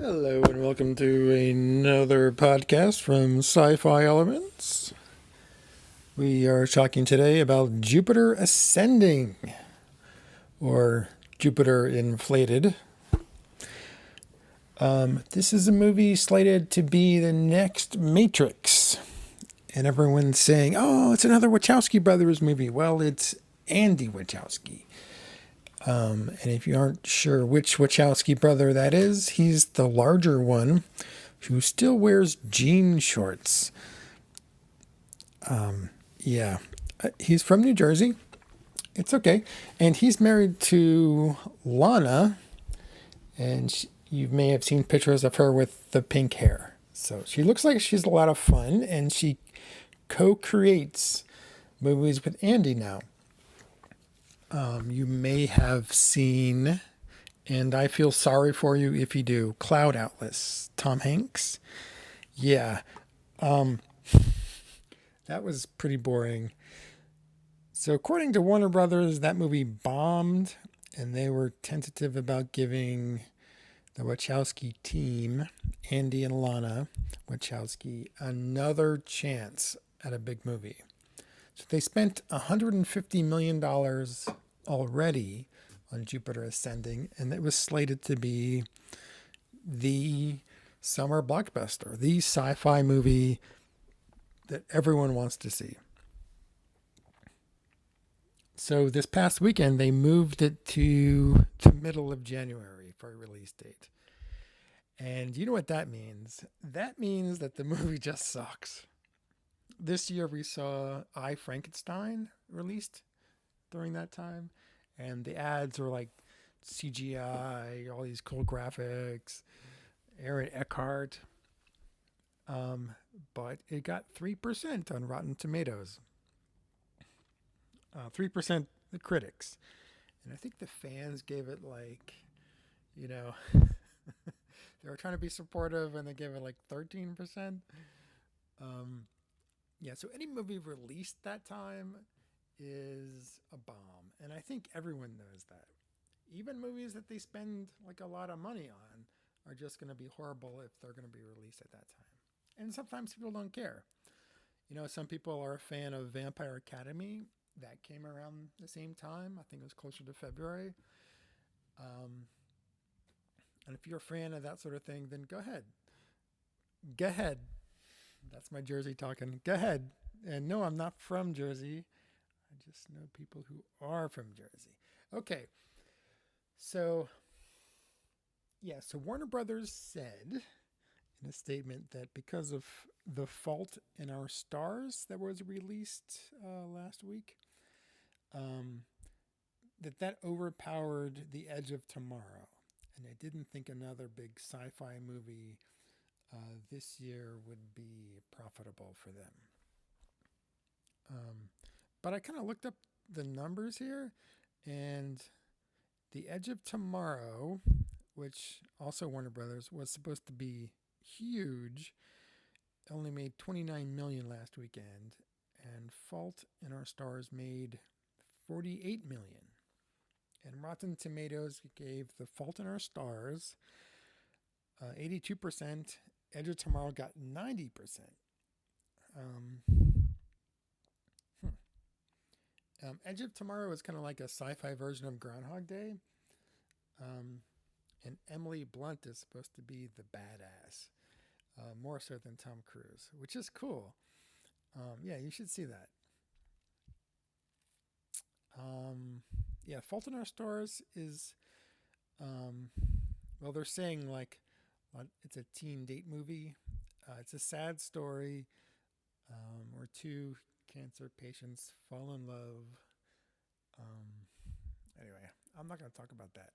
Hello and welcome to another podcast from Sci-Fi Elements. We are talking today about Jupiter Ascending, or Jupiter Inflated. This is a movie slated to be the next Matrix. And everyone's saying, oh, it's another Wachowski brothers movie. Well, it's Andy Wachowski. And if you aren't sure which Wachowski brother that is, he's the larger one who still wears jean shorts. Yeah, he's from New Jersey. It's okay. And he's married to Lana, and you may have seen pictures of her with the pink hair. So she looks like she's a lot of fun, and she co-creates movies with Andy now. You may have seen, and I feel sorry for you if you do, Cloud Atlas, Tom Hanks. Yeah, that was pretty boring. So according to Warner Brothers, that movie bombed, and they were tentative about giving the Wachowski team, Andy and Lana Wachowski, another chance at a big movie. So they spent $150 million already on Jupiter Ascending, and it was slated to be the summer blockbuster, the sci-fi movie that everyone wants to see. So this past weekend, they moved it to the middle of January for a release date. And you know what that means? That means that the movie just sucks. This year we saw I, Frankenstein released during that time. And the ads were like CGI, all these cool graphics, Aaron Eckhart. But it got 3% on Rotten Tomatoes. 3% the critics. And I think the fans gave it like, they were trying to be supportive and they gave it like 13%. Yeah, so any movie released that time is a bomb. And I think everyone knows that. Even movies that they spend like a lot of money on are just going to be horrible if they're going to be released at that time. And sometimes people don't care. Some people are a fan of Vampire Academy. That came around the same time. I think it was closer to February. And if you're a fan of that sort of thing, then go ahead. Go ahead. That's my Jersey talking. Go ahead. And no, I'm not from Jersey. I just know people who are from Jersey. Okay. So Warner Brothers said in a statement that because of The Fault in Our Stars that was released last week, that overpowered The Edge of Tomorrow. And they didn't think another big sci-fi movie this year would be profitable for them. But I kind of looked up the numbers here, and The Edge of Tomorrow, which also Warner Brothers was supposed to be huge, only made $29 million last weekend, and Fault in Our Stars made $48 million. And Rotten Tomatoes gave The Fault in Our Stars 82%. Edge of Tomorrow got 90%. Edge of Tomorrow is kind of like a sci-fi version of Groundhog Day. And Emily Blunt is supposed to be the badass, more so than Tom Cruise, which is cool. Yeah, you should see that. Fault in Our Stars is, they're saying like it's a teen date movie. It's a sad story where two cancer patients fall in love. Anyway, I'm not going to talk about that.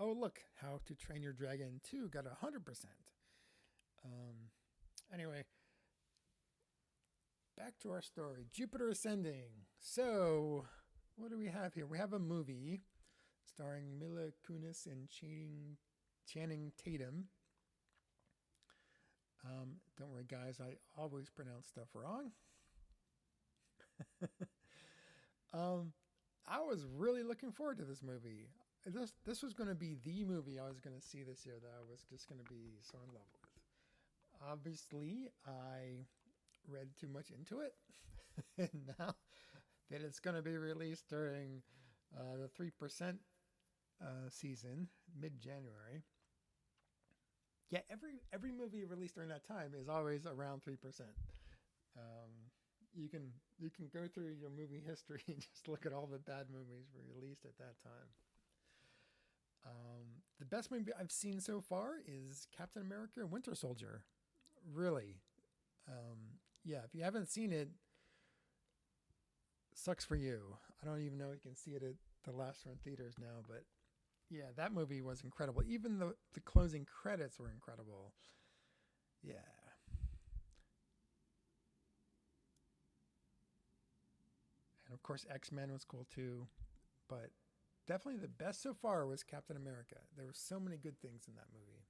Look, How to Train Your Dragon 2 got 100%. Anyway, back to our story. Jupiter Ascending. So, what do we have here? We have a movie starring Mila Kunis and Channing Tatum. Don't worry, guys. I always pronounce stuff wrong. I was really looking forward to this movie. This was going to be the movie I was going to see this year that I was just going to be so in love with. Obviously, I read too much into it, and now that it's going to be released during the 3% season, mid-January. Yeah, every movie released during that time is always around 3%. You can go through your movie history and just look at all the bad movies released at that time. The best movie I've seen so far is Captain America: Winter Soldier. Really, yeah. If you haven't seen it, sucks for you. I don't even know if you can see it at the last run theaters now, but yeah, that movie was incredible. Even the closing credits were incredible. Yeah, and of course X-Men was cool too, but definitely the best so far was Captain America. There were so many good things in that movie.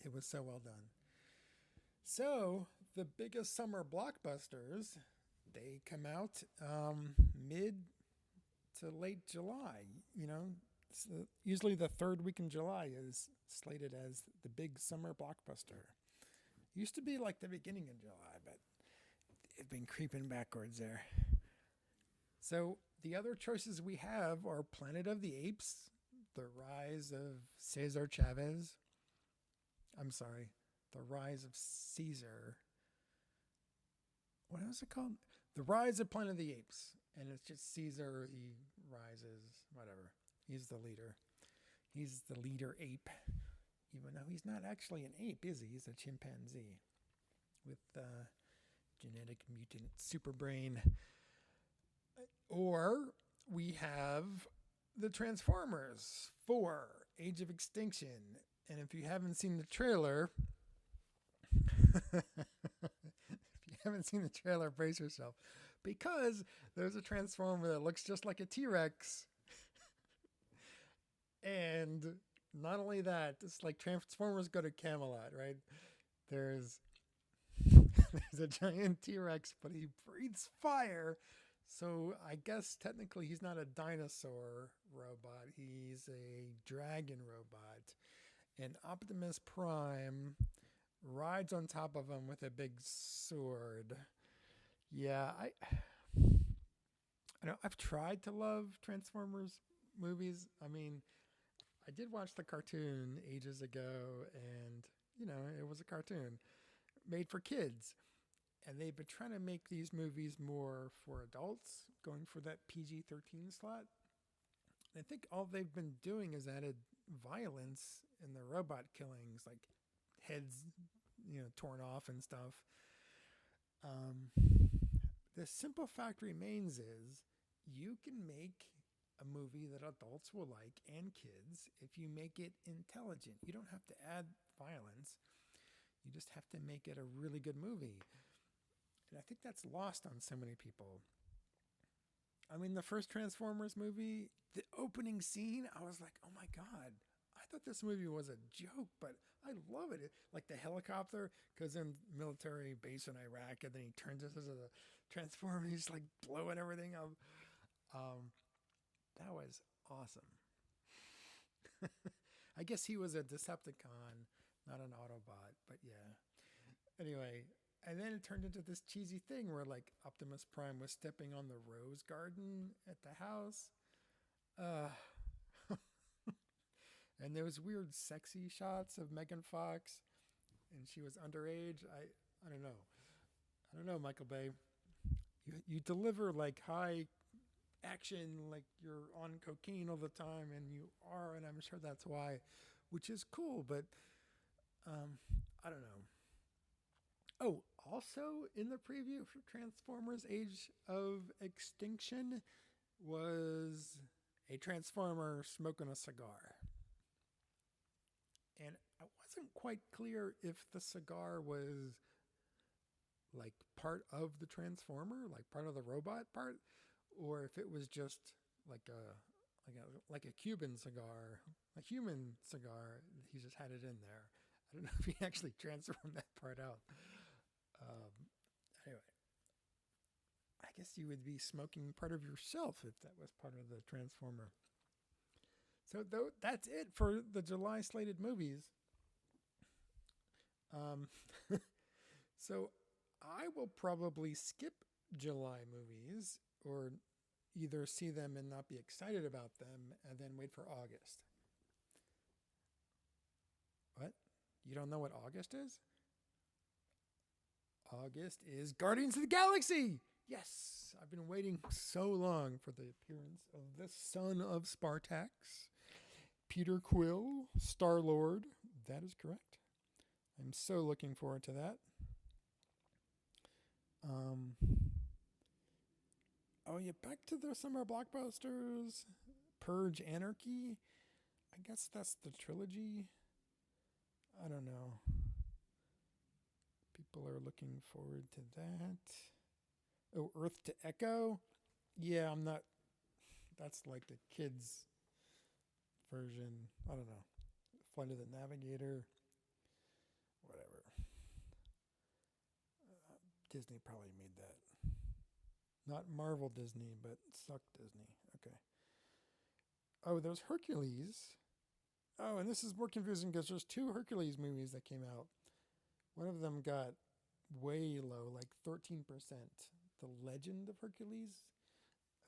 It was so well done. So the biggest summer blockbusters, they come out mid to late July. So usually the third week in July is slated as the big summer blockbuster. Used to be like the beginning of July, but it's been creeping backwards there. So the other choices we have are Planet of the Apes, The Rise of Cesar Chavez. I'm sorry, The Rise of Caesar. What was it called? The Rise of Planet of the Apes. And it's just Caesar, he rises, whatever. He's the leader. He's the leader ape. Even though he's not actually an ape, is he? He's a chimpanzee with genetic mutant super brain. Or we have the Transformers 4 Age of Extinction. And if you haven't seen the trailer, brace yourself. Because there's a Transformer that looks just like a T-Rex. And not only that, it's like Transformers go to Camelot, right? There's there's a giant T-Rex, but he breathes fire. So I guess technically he's not a dinosaur robot. He's a dragon robot. And Optimus Prime rides on top of him with a big sword. Yeah, I know I've tried to love Transformers movies. I mean, I did watch the cartoon ages ago, and it was a cartoon made for kids. And they've been trying to make these movies more for adults, going for that PG-13 slot. And I think all they've been doing is added violence in the robot killings, like heads, torn off and stuff. Um, the simple fact remains is you can make a movie that adults will like and kids if you make it intelligent. You don't have to add violence. You just have to make it a really good movie. And I think that's lost on so many people. I mean, the first Transformers movie, the opening scene, I was like, oh my God, I thought this movie was a joke, but I love it. Like the helicopter goes in military base in Iraq, and then he turns into a transformer. He's like blowing everything up. Um, that was awesome. I guess he was a Decepticon, not an Autobot, but yeah. Anyway, and then it turned into this cheesy thing where like Optimus Prime was stepping on the rose garden at the house. Uh, and there was weird sexy shots of Megan Fox, and she was underage. I don't know. I don't know, Michael Bay. You deliver like high action, like you're on cocaine all the time, and you are, and I'm sure that's why, which is cool. But I don't know. Oh, also in the preview for Transformers: Age of Extinction was a Transformer smoking a cigar. And I wasn't quite clear if the cigar was like part of the Transformer, like part of the robot part, or if it was just like a Cuban cigar, a human cigar. He just had it in there. I don't know if he actually transformed that part out. Anyway, I guess you would be smoking part of yourself if that was part of the Transformer. So that's it for the July slated movies. Um, so I will probably skip July movies or either see them and not be excited about them and then wait for August. What? You don't know what August is? August is Guardians of the Galaxy! Yes! I've been waiting so long for the appearance of the son of Spartax, Peter Quill, Star Lord. That is correct. I'm so looking forward to that. Um, oh, yeah, back to the summer blockbusters. Purge Anarchy. I guess that's the trilogy. I don't know. People are looking forward to that. Oh, Earth to Echo. Yeah, I'm not. That's like the kids' version. I don't know. Flight of the Navigator. Whatever. Disney probably made that. Not Marvel Disney, but Suck Disney. Okay. Oh, there's Hercules. Oh, and this is more confusing because there's two Hercules movies that came out. One of them got way low, like 13%. The Legend of Hercules.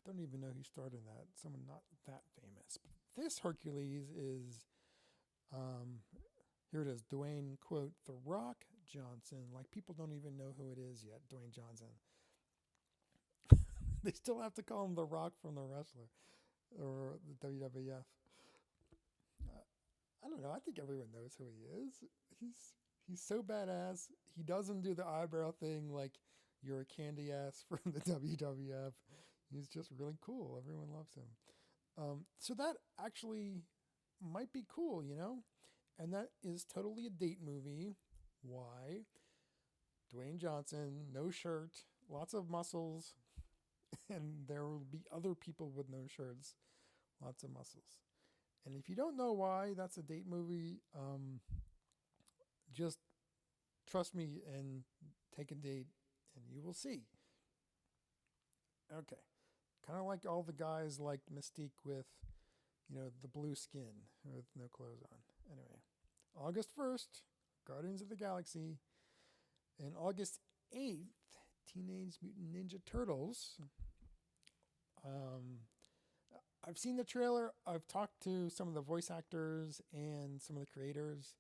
I don't even know who starred in that. Someone not that famous. But this Hercules is, um, here it is, Dwayne, quote, The Rock Johnson. Like, people don't even know who it is yet, Dwayne Johnson. They still have to call him The Rock from the wrestler or the WWF. Uh, I don't know. I think everyone knows who he is. He's so badass. He doesn't do the eyebrow thing like you're a candy ass from the WWF. He's just really cool. Everyone loves him. So that actually might be cool, you know? And that is totally a date movie. Why? Dwayne Johnson, no shirt, lots of muscles, and there will be other people with no shirts, lots of muscles. And if you don't know why that's a date movie, just trust me and take a date and you will see. Okay. Kind of like all the guys like Mystique with, the blue skin with no clothes on. Anyway, August 1st, Guardians of the Galaxy. And August 8th, Teenage Mutant Ninja Turtles. Um, I've seen the trailer. I've talked to some of the voice actors and some of the creators.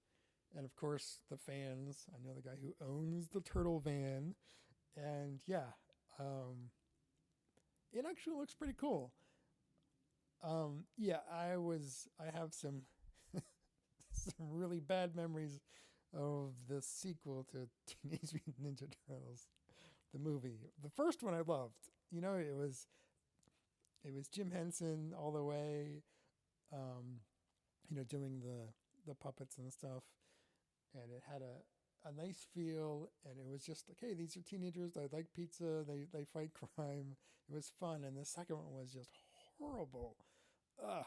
And of course, the fans. I know the guy who owns the turtle van. And yeah, it actually looks pretty cool. Yeah, I have some some really bad memories of the sequel to Teenage Mutant Ninja Turtles, the movie. The first one I loved. It was Jim Henson all the way, um, doing the puppets and stuff, and it had a nice feel, and it was just like, hey, these are teenagers. They like pizza. They fight crime. It was fun, and the second one was just horrible. Ugh,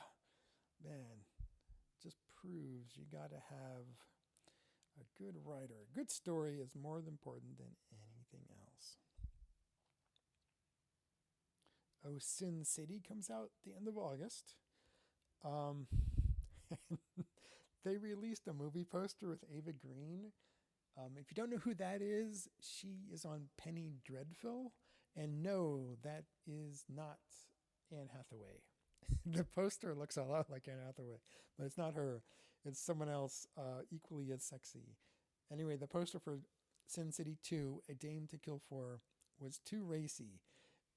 man, just proves you got to have a good writer. A good story is more important than anything else. Oh, Sin City comes out at the end of August. Um, they released a movie poster with Ava Green. If you don't know who that is, she is on Penny Dreadful. And no, that is not Anne Hathaway. The poster looks a lot like Anne Hathaway, but it's not her. It's someone else equally as sexy. Anyway, the poster for Sin City 2, A Dame to Kill For, was too racy,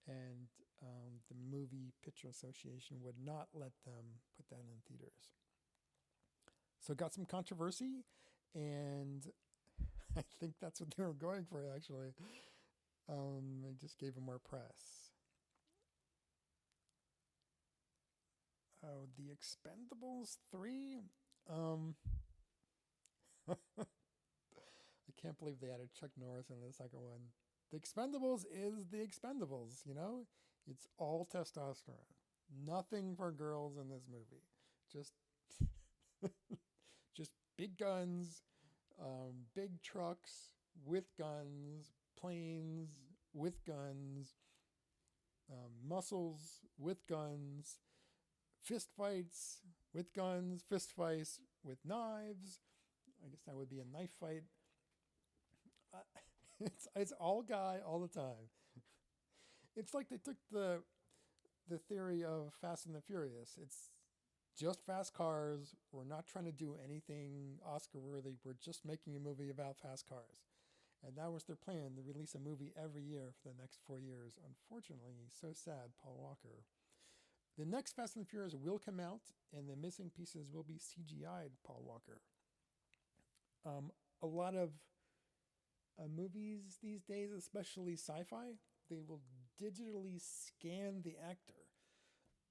and the Movie Picture Association would not let them put that in theaters. So it got some controversy, and I think that's what they were going for, actually. They just gave him more press. Oh, The Expendables 3? Um, I can't believe they added Chuck Norris in the second one. The Expendables is the Expendables, you know? It's all testosterone. Nothing for girls in this movie. Just just big guns, big trucks with guns, planes with guns, muscles with guns, fist fights with guns, fist fights with knives. I guess that would be a knife fight. Uh, it's all guy all the time. It's like they took the theory of Fast and the Furious. It's just fast cars. We're not trying to do anything Oscar worthy. We're just making a movie about fast cars. And that was their plan, to release a movie every year for the next 4 years. Unfortunately, so sad, Paul Walker. The next Fast and the Furious will come out, and the missing pieces will be CGI'd Paul Walker. A lot of movies these days, especially sci-fi, they will digitally scan the actor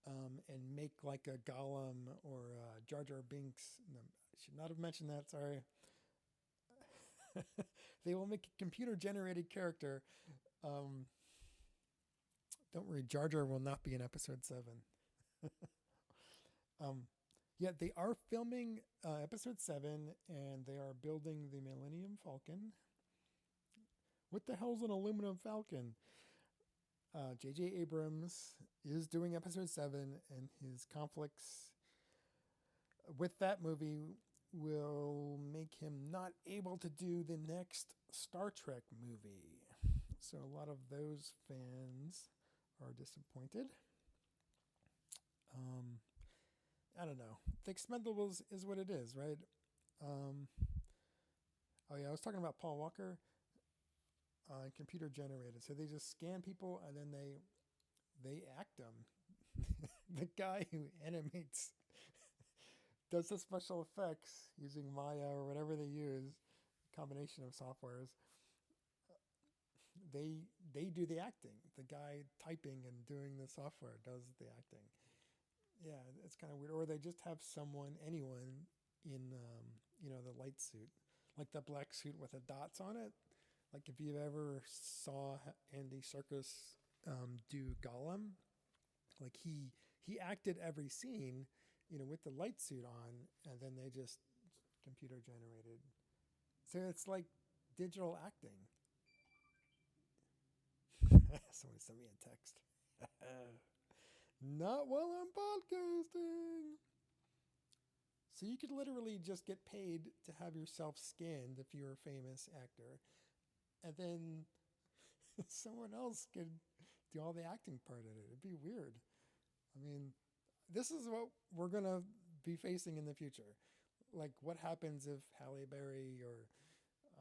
and make like a Gollum or Jar Jar Binks. No, I should not have mentioned that. Sorry. They will make a computer-generated character. Don't worry, Jar Jar will not be in Episode 7. Yeah, they are filming Episode 7, and they are building the Millennium Falcon. What the hell's an aluminum falcon? J.J. Abrams is doing Episode 7, and his conflicts with that movie will make him not able to do the next Star Trek movie. So a lot of those fans are disappointed. I don't know. The Expendables is what it is, right? Oh yeah, I was talking about Paul Walker. Computer generated. So they just scan people and then they act them. The guy who animates does the special effects using Maya or whatever they use, combination of softwares. They do the acting. The guy typing and doing the software does the acting. Yeah, it's kind of weird. Or they just have anyone in the light suit, like the black suit with the dots on it. Like if you ever saw Andy Serkis do Gollum, like he acted every scene, with the light suit on, and then they just computer generated. So it's like digital acting. Somebody sent me a text. Not while I'm podcasting. So you could literally just get paid to have yourself scanned if you're a famous actor, and then someone else could do all the acting part of it. It'd be weird. I mean, this is what we're going to be facing in the future. Like, what happens if Halle Berry or,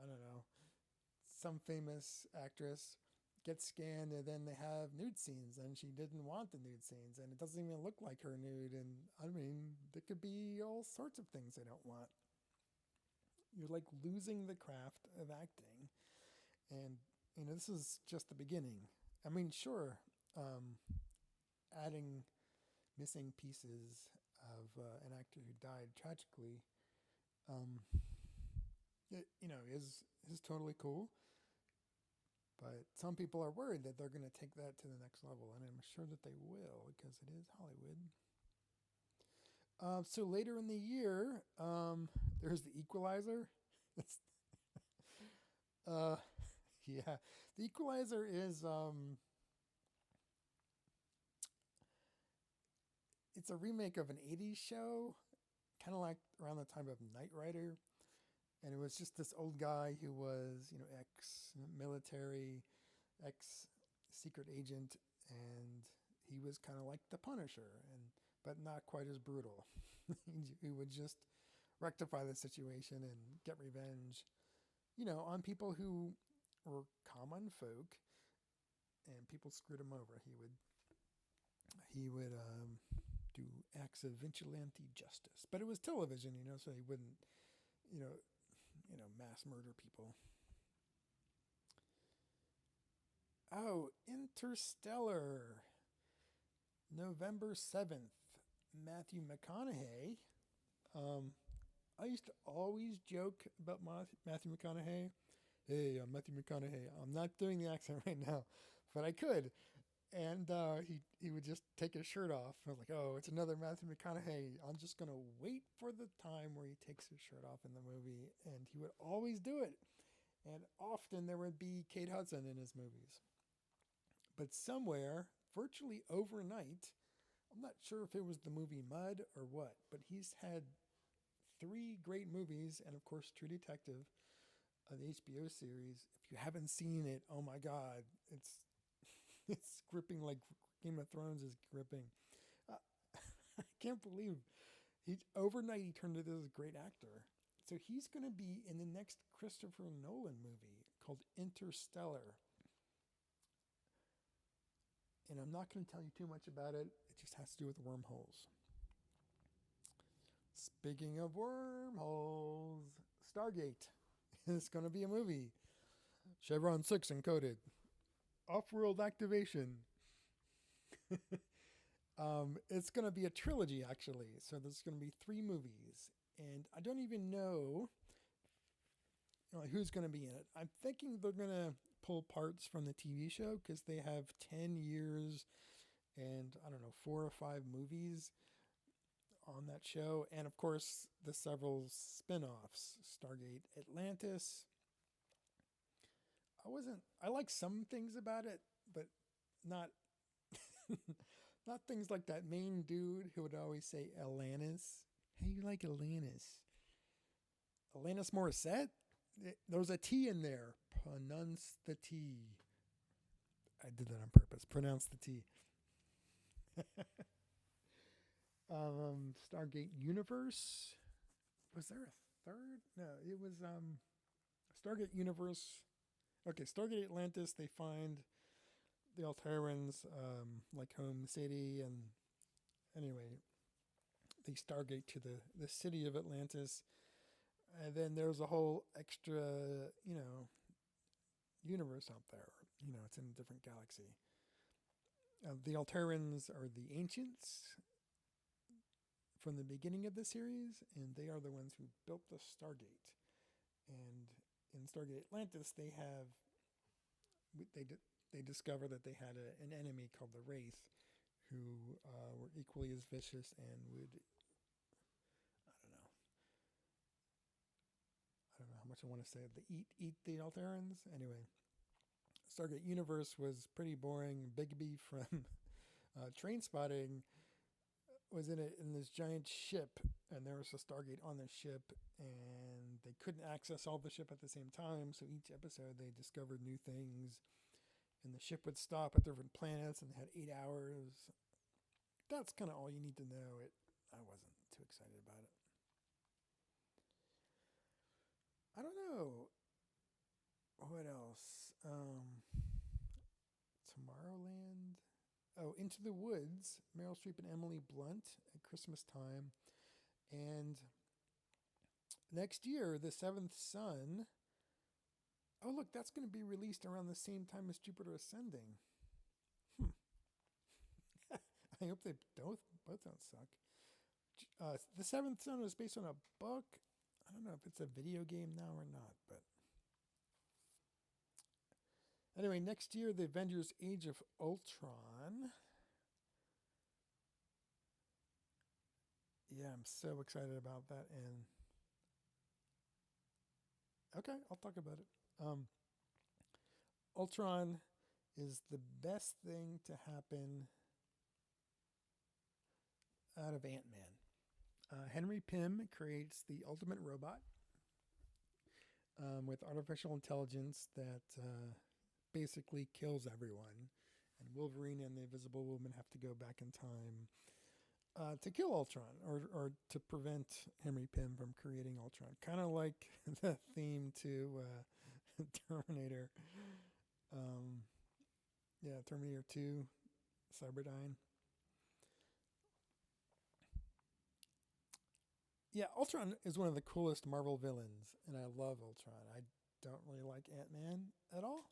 I don't know, some famous actress gets scanned and then they have nude scenes and she didn't want the nude scenes and it doesn't even look like her nude. And I mean, there could be all sorts of things they don't want. You're like losing the craft of acting. And, this is just the beginning. I mean, sure, adding missing pieces of an actor who died tragically, is totally cool. But some people are worried that they're going to take that to the next level, and I'm sure that they will because it is Hollywood. So later in the year, there's The Equalizer. Yeah, The Equalizer is it's a remake of an 80s show, kind of like around the time of Knight Rider. And it was just this old guy who was, ex-military, ex-secret agent, and he was kind of like the Punisher, but not quite as brutal. He would just rectify the situation and get revenge, on people who were common folk, and people screwed him over. He would do acts of vigilante justice, but it was television, so he wouldn't, mass murder people. Oh, Interstellar, November 7th. Matthew McConaughey. I used to always joke about Matthew McConaughey. Hey, I'm Matthew McConaughey. I'm not doing the accent right now, but I could. And he would just take his shirt off. I was like, oh, it's another Matthew McConaughey. I'm just going to wait for the time where he takes his shirt off in the movie. And he would always do it. And often there would be Kate Hudson in his movies. But somewhere, virtually overnight, I'm not sure if it was the movie Mud or what, but he's had three great movies, and of course, True Detective, the HBO series. If you haven't seen it, oh my God, it's gripping like Game of Thrones is gripping. Uh, I can't believe he overnight he turned into this great actor. So he's going to be in the next Christopher Nolan movie called Interstellar. And I'm not going to tell you too much about it. It just has to do with wormholes. Speaking of wormholes, Stargate is going to be a movie. Chevron 6 encoded. Off-world activation. It's going to be a trilogy, actually. So there's going to be three movies. And I don't even know, who's going to be in it. I'm thinking they're going to pull parts from the TV show because they have 10 years and, I don't know, 4 or 5 movies on that show. And, of course, the several spin-offs. Stargate Atlantis. I like some things about it, but not not things like that main dude who would always say Alanis. Hey, you like Alanis? Alanis Morissette? There was a T in there. Pronounce the T. I did that on purpose. Pronounce the T. Stargate Universe. Was there a third? No, it was Stargate Universe. Okay, Stargate Atlantis. They find the Altarans, like home city, and anyway, they Stargate to the city of Atlantis. And then there's a whole extra, universe out there. It's in a different galaxy. The Altarans are the ancients from the beginning of the series, and they are the ones who built the Stargate. And in Stargate Atlantis, they they discover that they had an enemy called the Wraith, who were equally as vicious and would, I don't know, how much I want to say, eat the Altarans. Anyway, Stargate Universe was pretty boring. Bigby from Train Spotting was in this giant ship, and there was a Stargate on the ship, and they couldn't access all the ship at the same time. So each episode they discovered new things, and the ship would stop at different planets, and they had 8 hours. That's kind of all you need to know. I wasn't too excited about it. I don't know what else. Tomorrowland. Oh, Into the Woods. Meryl Streep and Emily Blunt at Christmas time, and next year, The Seventh Son. Oh, look, that's going to be released around the same time as Jupiter Ascending. I hope they both don't suck. The Seventh Son was based on a book. I don't know if it's a video game now or not, but anyway, next year, The Avengers: Age of Ultron. Yeah, I'm so excited about that. And okay, I'll talk about it. Ultron is the best thing to happen out of Ant-Man. Henry Pym creates the ultimate robot with artificial intelligence that basically kills everyone. And Wolverine and the Invisible Woman have to go back in time to kill Ultron, or to prevent Henry Pym from creating Ultron. Kind of like the theme to Terminator. Yeah, Terminator 2, Cyberdyne. Yeah, Ultron is one of the coolest Marvel villains, and I love Ultron. I don't really like Ant-Man at all.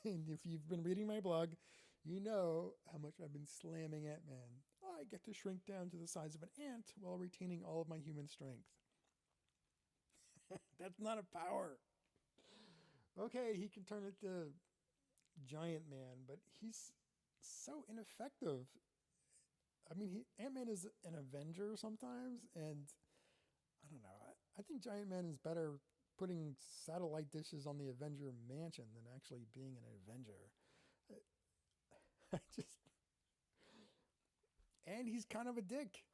And if you've been reading my blog, you know how much I've been slamming Ant-Man. I get to shrink down to the size of an ant while retaining all of my human strength. That's not a power. Okay, he can turn into Giant Man, but he's so ineffective. I mean, Ant-Man is an Avenger sometimes, and I don't know. I think Giant Man is better putting satellite dishes on the Avenger mansion than actually being an Avenger. I just And he's kind of a dick.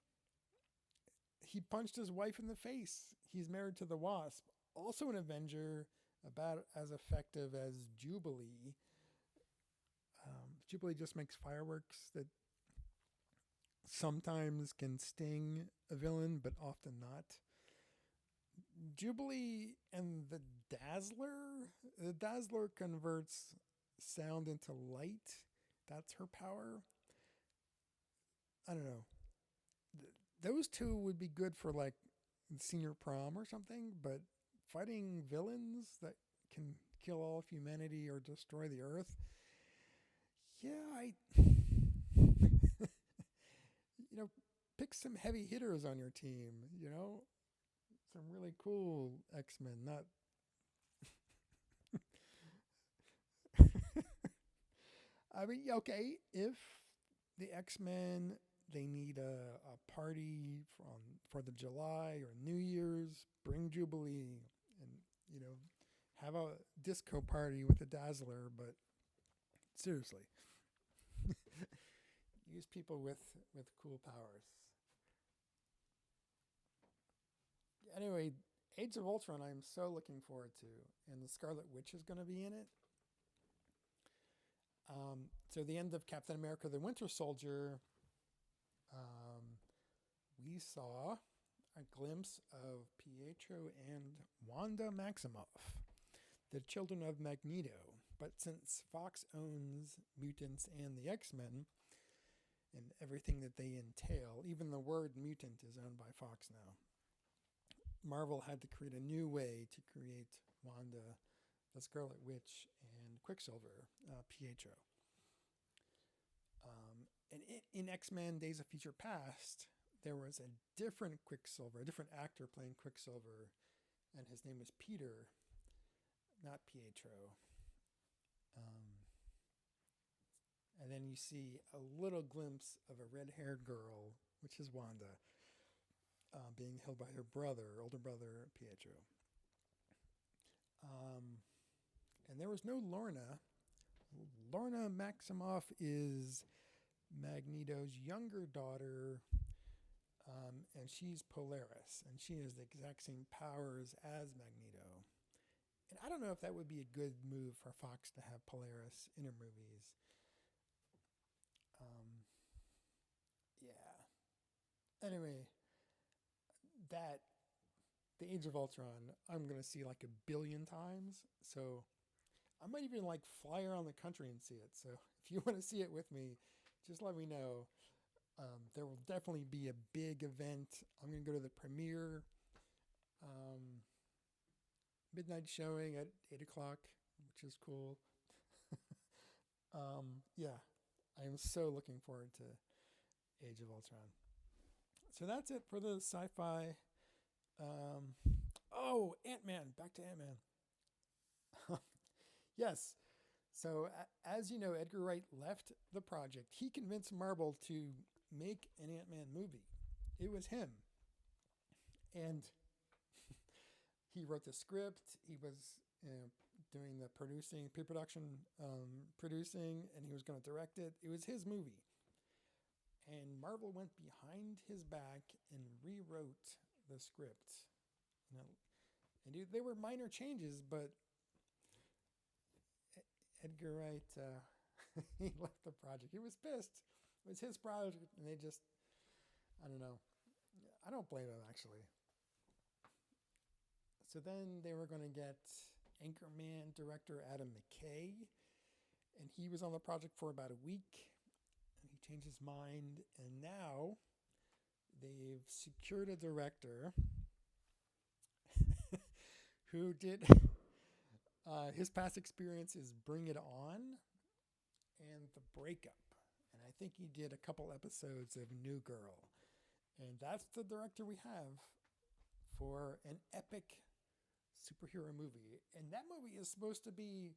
He punched his wife in the face. He's married to the Wasp, also an Avenger, about as effective as Jubilee. Jubilee just makes fireworks that sometimes can sting a villain, but often not. Jubilee and the Dazzler converts sound into light. That's her power. I don't know. Those two would be good for like senior prom or something, but fighting villains that can kill all of humanity or destroy the earth. Yeah, pick some heavy hitters on your team, some really cool X-Men, not I mean, okay, if the X-Men they need a party for the July or New Year's, bring Jubilee and have a disco party with the Dazzler, but seriously, use people with cool powers. Anyway, Age of Ultron I'm so looking forward to, and the Scarlet Witch is going to be in it. So the end of Captain America the Winter Soldier, we saw a glimpse of Pietro and Wanda Maximoff, the children of Magneto. But since Fox owns mutants and the X-Men and everything that they entail, even the word mutant is owned by Fox now. Marvel had to create a new way to create Wanda, the Scarlet Witch, and Quicksilver, Pietro. And in X-Men Days of Future Past, there was a different Quicksilver, a different actor playing Quicksilver, and his name was Peter, not Pietro. And then you see a little glimpse of a red-haired girl, which is Wanda, being held by her older brother, Pietro. And there was no Lorna. Lorna Maximoff is Magneto's younger daughter, and she's Polaris, and she has the exact same powers as Magneto. And I don't know if that would be a good move for Fox to have Polaris in her movies. Yeah. Anyway, the Age of Ultron, I'm going to see like 1 billion times. So I might even like fly around the country and see it. So if you want to see it with me, just let me know. There will definitely be a big event. I'm going to go to the premiere. Midnight showing at 8 o'clock, which is cool. Yeah, I am so looking forward to Age of Ultron. So that's it for the sci-fi. Ant-Man. Back to Ant-Man. Yes. So as you know, Edgar Wright left the project. He convinced Marvel to make an Ant-Man movie. It was him. And he wrote the script. He was doing the pre-production producing, and he was going to direct it. It was his movie. And Marvel went behind his back and rewrote the script. And they were minor changes, but Edgar Wright, he left the project. He was pissed. It was his project, and they just, I don't know. I don't blame him, actually. So then they were going to get Anchorman director Adam McKay, and he was on the project for about a week, and he changed his mind, and now they've secured a director who did his past experience is Bring It On and The Breakup, and I think he did a couple episodes of New Girl, and that's the director we have for an epic superhero movie. And that movie is supposed to be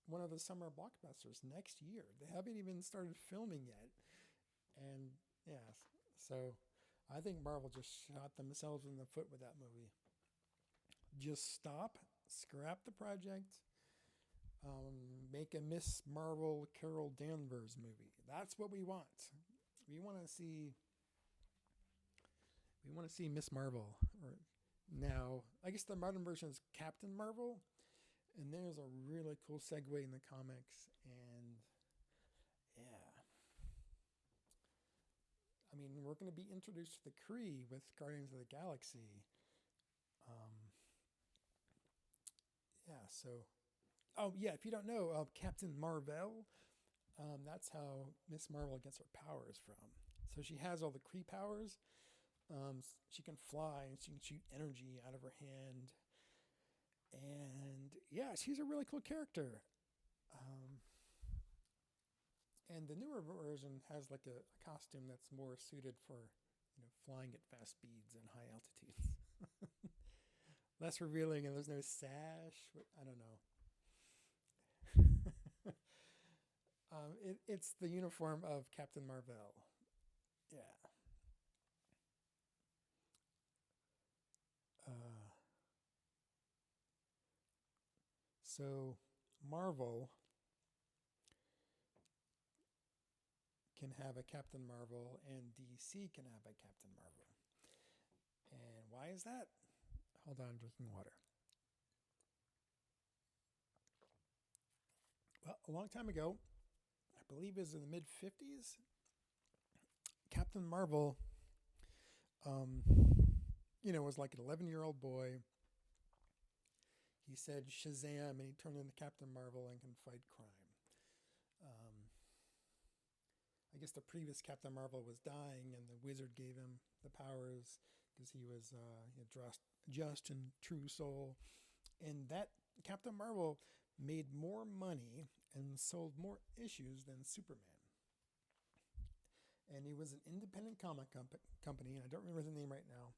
one of the summer blockbusters next year. They haven't even started filming yet. And yeah, so I think Marvel just shot themselves in the foot with that movie. Just stop, scrap the project, Make a Miss Marvel Carol Danvers movie. That's what we want. We want to see. We want to see Miss Marvel. Or now, I guess the modern version is Captain Marvel, and there's a really cool segue in the comics. And yeah, I mean, we're going to be introduced to the Kree with Guardians of the Galaxy. Um, yeah, so. Oh, yeah, if you don't know, Captain Marvel, that's how Miss Marvel gets her powers from. So she has all the Kree powers. She can fly and she can shoot energy out of her hand. And yeah, she's a really cool character. Um, and the newer version has like a costume that's more suited for, flying at fast speeds and high altitudes. Less revealing, and there's no sash. I don't know. It's the uniform of Captain Marvel. Yeah. Uh, so Marvel can have a Captain Marvel, and DC can have a Captain Marvel. And why is that? Hold on, I'm drinking water. Well, a long time ago, I believe it was in the mid 50s, Captain Marvel, um, was like an 11-year-old boy. He said Shazam, and he turned into Captain Marvel and can fight crime. Um, I guess the previous Captain Marvel was dying, and the wizard gave him the powers because he was just and true soul. And that Captain Marvel made more money and sold more issues than Superman. And he was an independent comic company, and I don't remember the name right now.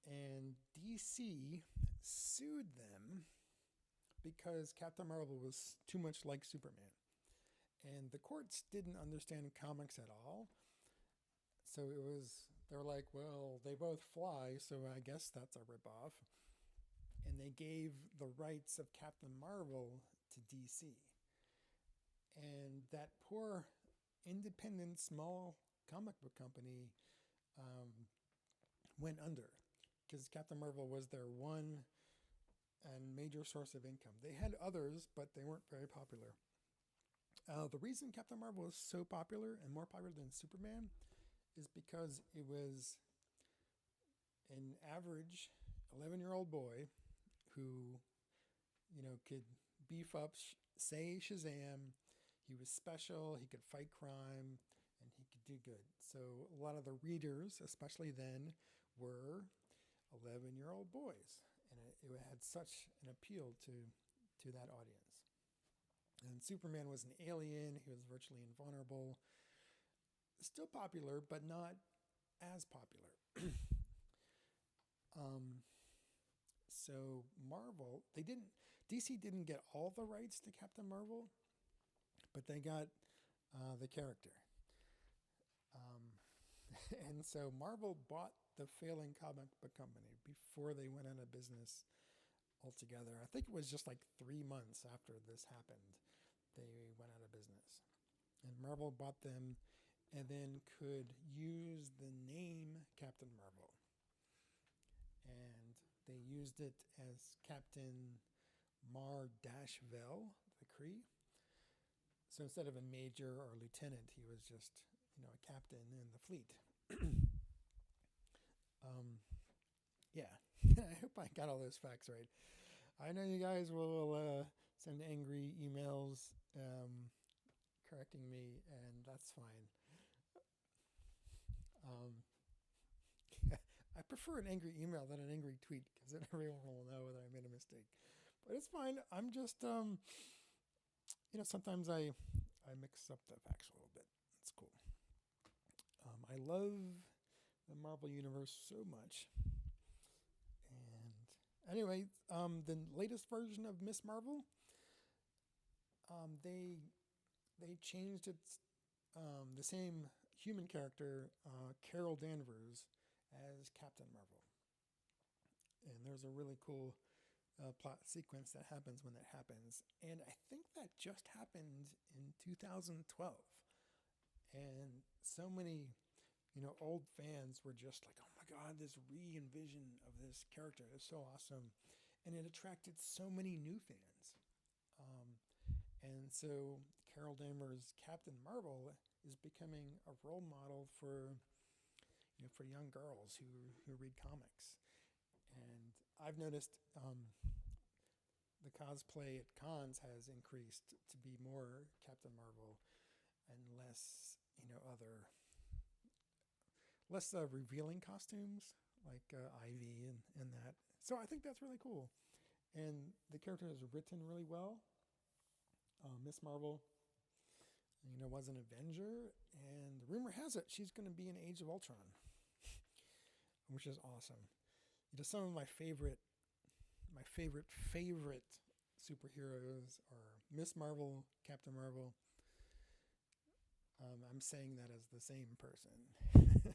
And DC sued them because Captain Marvel was too much like Superman. And the courts didn't understand comics at all. So they were like, well, they both fly, so I guess that's a ripoff. And they gave the rights of Captain Marvel to DC. And that poor independent small comic book company went under because Captain Marvel was their one and major source of income. They had others, but they weren't very popular. The reason Captain Marvel is so popular and more popular than Superman is because it was an average 11-year-old boy who, could beef up, say Shazam. He was special, he could fight crime, and he could do good. So a lot of the readers, especially then, were 11-year-old boys. And it had such an appeal to that audience. And Superman was an alien. He was virtually invulnerable. Still popular, but not as popular. So DC didn't get all the rights to Captain Marvel, but they got the character. And so Marvel bought the failing comic book company before they went out of business altogether. I think it was just like 3 months after this happened, they went out of business. And Marvel bought them and then could use the name Captain Marvel. And they used it as Captain Mar-Vel, the Kree. So instead of a major or a lieutenant, he was just, a captain in the fleet. Yeah, I hope I got all those facts right. I know you guys will send angry emails correcting me, and that's fine. I prefer an angry email than an angry tweet because then everyone will know that I made a mistake. But it's fine. I'm just, sometimes I mix up the facts a little bit. It's cool. I love the Marvel Universe so much. And anyway, the latest version of Miss Marvel, they changed its the same human character, Carol Danvers, as Captain Marvel. And there's a really cool plot sequence that happens when that happens. And I think that just happened in 2012. And so many, old fans were just like, oh my God, this re-envision of this character is so awesome. And it attracted so many new fans. Um, and so Carol Danvers' Captain Marvel is becoming a role model for, for young girls who read comics. And I've noticed the cosplay at cons has increased to be more Captain Marvel and less, other less revealing costumes like Ivy and that. So I think that's really cool. And the character is written really well. Miss Marvel, was an Avenger, and the rumor has it she's going to be in Age of Ultron, which is awesome. Some of my favorite superheroes are Miss Marvel, Captain Marvel. I'm saying that as the same person.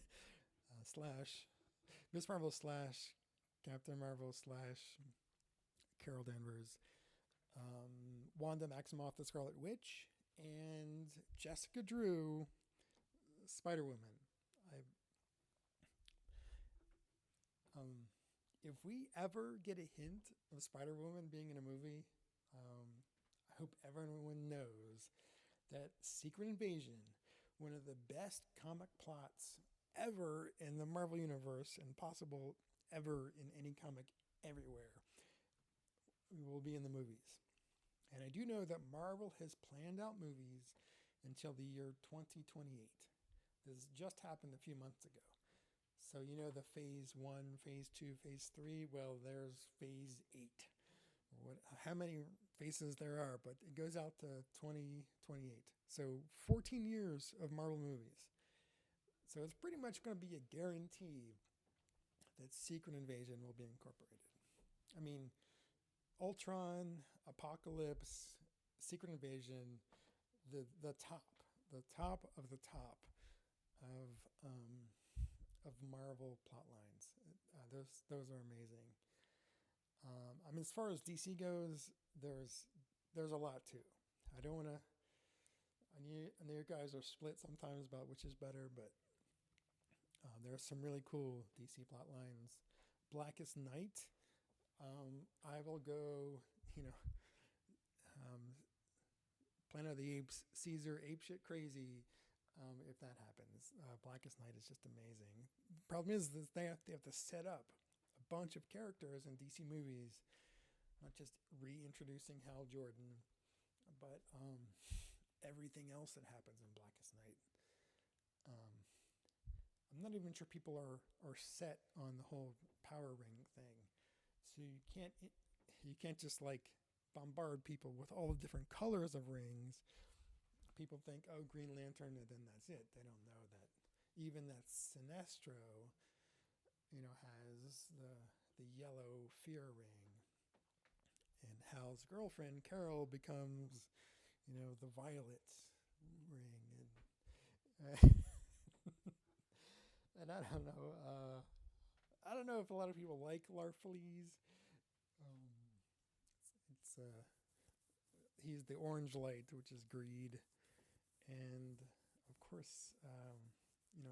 Slash Miss Marvel slash Captain Marvel slash Carol Danvers, Wanda Maximoff, the Scarlet Witch, and Jessica Drew, Spider Woman. I If we ever get a hint of Spider Woman being in a movie, I hope everyone knows that Secret Invasion, one of the best comic plots ever in the Marvel Universe and possible ever in any comic everywhere, will be in the movies. And I do know that Marvel has planned out movies until the year 2028. This just happened a few months ago. So, the phase 1, phase 2, phase 3, well, there's phase 8. How many phases there are, but it goes out to 2028. So 14 years of Marvel movies. So it's pretty much going to be a guarantee that Secret Invasion will be incorporated. I mean, Ultron, Apocalypse, Secret Invasion, the top of the top of Marvel plot lines. Those are amazing. As far as DC goes, there's a lot too. I don't want to. I know you guys are split sometimes about which is better, but there are some really cool DC plot lines. Blackest Night. I will go. Planet of the Apes, Caesar apeshit crazy. If that happens, Blackest Night is just amazing. Problem is that they have to set up a bunch of characters in DC movies, not just reintroducing Hal Jordan, but everything else that happens in Blackest Night. I'm not even sure people are set on the whole power ring thing, so you can't just like bombard people with all the different colors of rings. People think, oh, Green Lantern, and then that's it. They don't know that even that Sinestro, has the yellow fear ring, and Hal's girlfriend Carol becomes, the violet ring, and and I don't know. I don't know if a lot of people like Larfleeze. Um, it's he's the orange light, which is greed, and of course,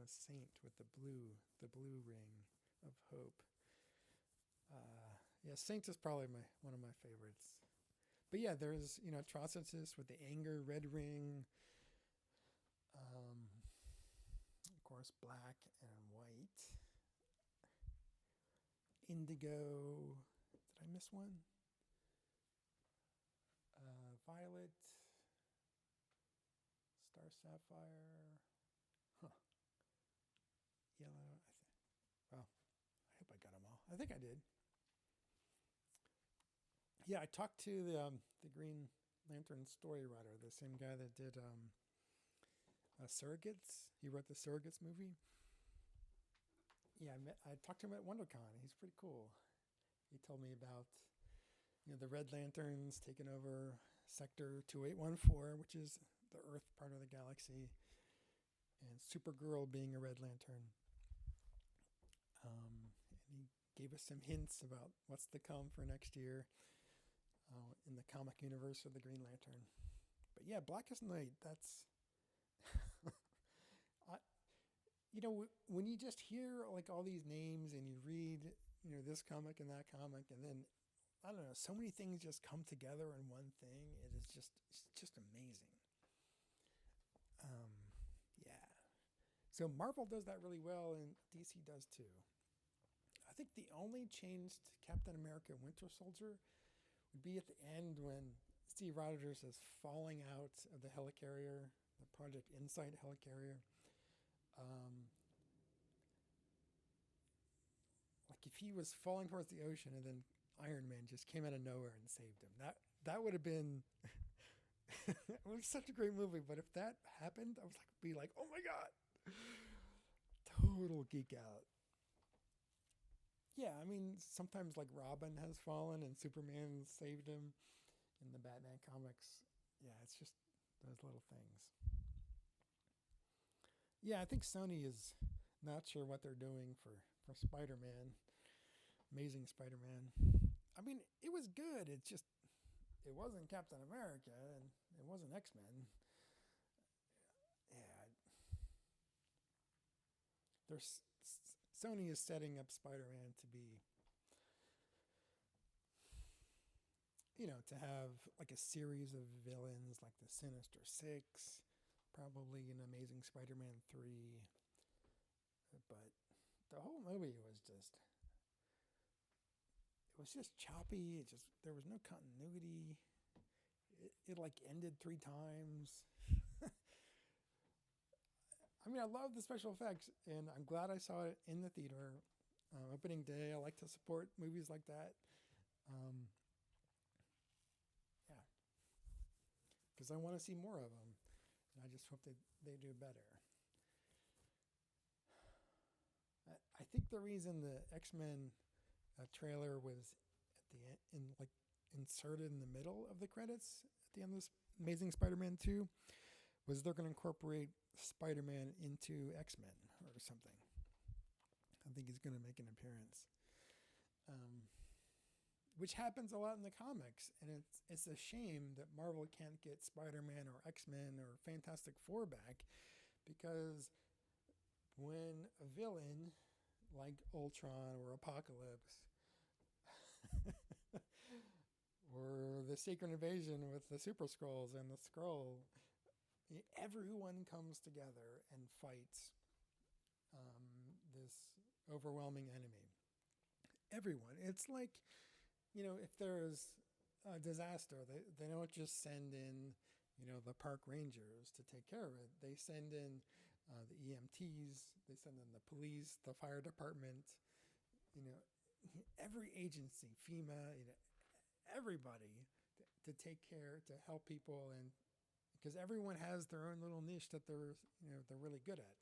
Saint with the blue ring of hope. Yeah, Saint is probably one of my favorites. But yeah, there's Atrocitus with the anger red ring. Of course, black and white. Indigo. Did I miss one? Violet. Star Sapphire. Huh. Yellow. Well, I hope I got them all. I think I did. Yeah, I talked to the Green Lantern story writer, the same guy that did Surrogates. He wrote the Surrogates movie. Yeah, I talked to him at WonderCon. He's pretty cool. He told me about the Red Lanterns taking over Sector 2814, which is the Earth part of the galaxy, and Supergirl being a Red Lantern. And he gave us some hints about what's to come for next year in the comic universe of the Green Lantern. But yeah, Blackest Night, that's I, when you just hear like all these names and you read, this comic and that comic, and then I don't know, so many things just come together in one thing. It's just amazing. Yeah. So Marvel does that really well, and DC does too. I think the only change to Captain America Winter Soldier would be at the end when Steve Rogers is falling out of the helicarrier, the Project Insight helicarrier. Like if he was falling towards the ocean and then Iron Man just came out of nowhere and saved him. That would have been it was such a great movie. But if that happened, I was like, oh my god, total geek out. Yeah, I mean, sometimes like Robin has fallen and Superman saved him in the Batman comics. Yeah, it's just those little things. Yeah, I think Sony is not sure what they're doing for Spider-Man, Amazing Spider-Man. I mean, it was good. It's just it wasn't Captain America and it wasn't X-Men. Yeah, there's Sony is setting up Spider-Man to be, to have like a series of villains like the Sinister Six, probably an Amazing Spider-Man 3. But the whole movie was just choppy. There was no continuity. It like ended 3 times. I mean, I love the special effects, and I'm glad I saw it in the theater opening day. I like to support movies like that. Um, yeah, because I want to see more of them, and I just hope that they do better. I think the reason the X-Men trailer was at the end, inserted in the middle of the credits at the end of this Amazing Spider-Man 2 was they're going to incorporate Spider-Man into X-Men or something. I think he's going to make an appearance, which happens a lot in the comics, and it's a shame that Marvel can't get Spider-Man or X-Men or Fantastic Four back, because when a villain like Ultron or Apocalypse or the Secret Invasion with the Super Skrulls and the Skrull, everyone comes together and fights this overwhelming enemy. Everyone. It's like, if there's a disaster, they don't just send in, the park rangers to take care of it. They send in the EMTs, they send in the police, the fire department, every agency, FEMA, everybody to take care, to help people, and because everyone has their own little niche that they're really good at.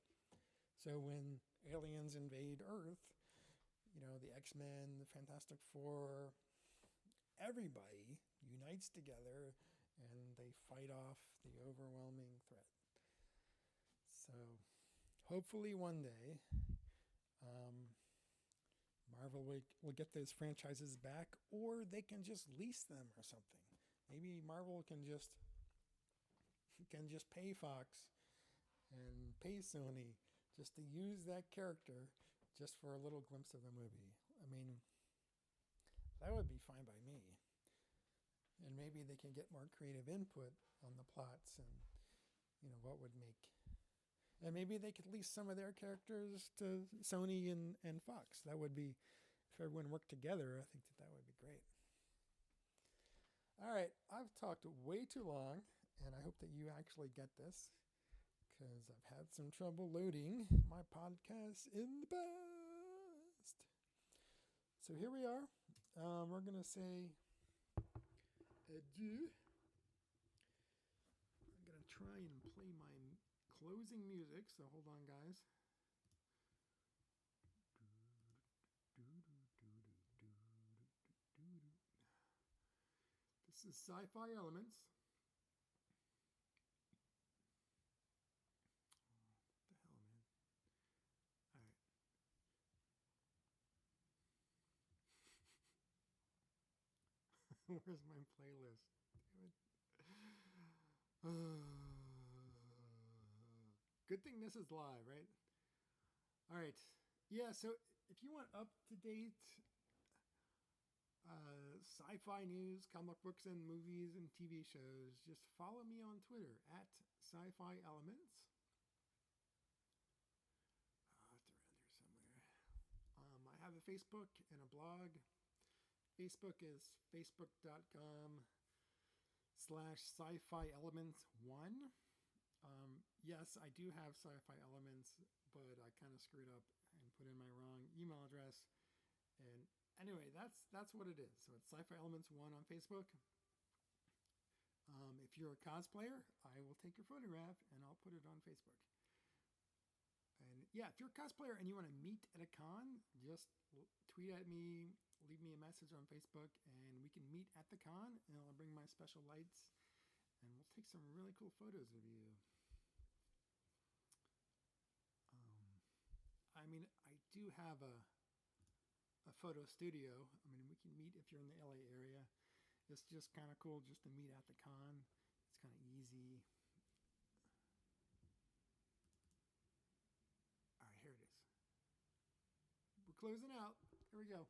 So when aliens invade Earth, the X-Men, the Fantastic Four, everybody unites together and they fight off the overwhelming threat. So hopefully one day Marvel will get those franchises back, or they can just lease them or something. Maybe Marvel can just pay Fox and pay Sony just to use that character just for a little glimpse of the movie. I mean, that would be fine by me. And maybe they can get more creative input on the plots and, what would make... And maybe they could lease some of their characters to Sony and Fox. That would be, if everyone worked together, I think that would be great. All right, I've talked way too long, and I hope that you actually get this, because I've had some trouble loading my podcast in the past. So here we are. We're going to say adieu. I'm going to try and play my closing music, so hold on, guys. This is Sci-Fi Elements. What the hell, man? All right. Where's my playlist? Damn it. Good thing this is live, right? All right. Yeah, so if you want up to date sci fi news, comic books, and movies and TV shows, just follow me on Twitter at sci fi elements. I'll have to around here somewhere. I have a Facebook and a blog. Facebook is facebook.com/sci-fi elements 1. Yes, I do have sci-fi elements, but I kind of screwed up and put in my wrong email address. And anyway, that's what it is. So it's sci-fi elements 1 on Facebook. If you're a cosplayer, I will take your photograph and I'll put it on Facebook. And yeah, if you're a cosplayer and you want to meet at a con, just tweet at me, leave me a message on Facebook, and we can meet at the con, and I'll bring my special lights, and we'll take some really cool photos of you. I do have a photo studio. We can meet if you're in the LA area. It's just kind of cool just to meet at the con. It's kind of easy. All right, here it is. We're closing out. Here we go.